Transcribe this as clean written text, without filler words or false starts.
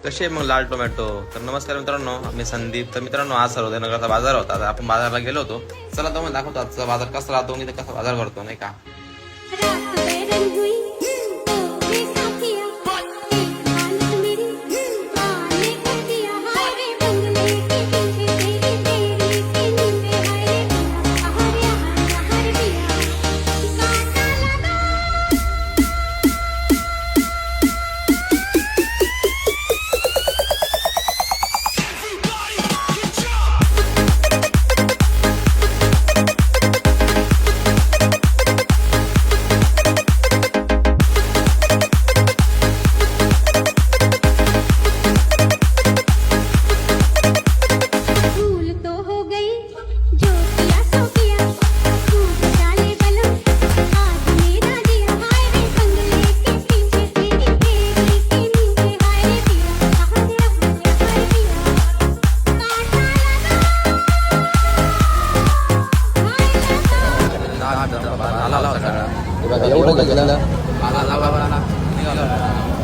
कसे मग लाल टोमॅटो. तर नमस्कार मित्रांनो, मी संदीप. तर मित्रांनो, आज सर्वोदयनगरचा बाजार होता. तर आपण बाजारला गेलो होतो. चला तुम्हाला दाखवतो आजचा बाजार कसा राहतो, मी कसा बाजार करतो नाही का. एवढं घेतलं निघालो.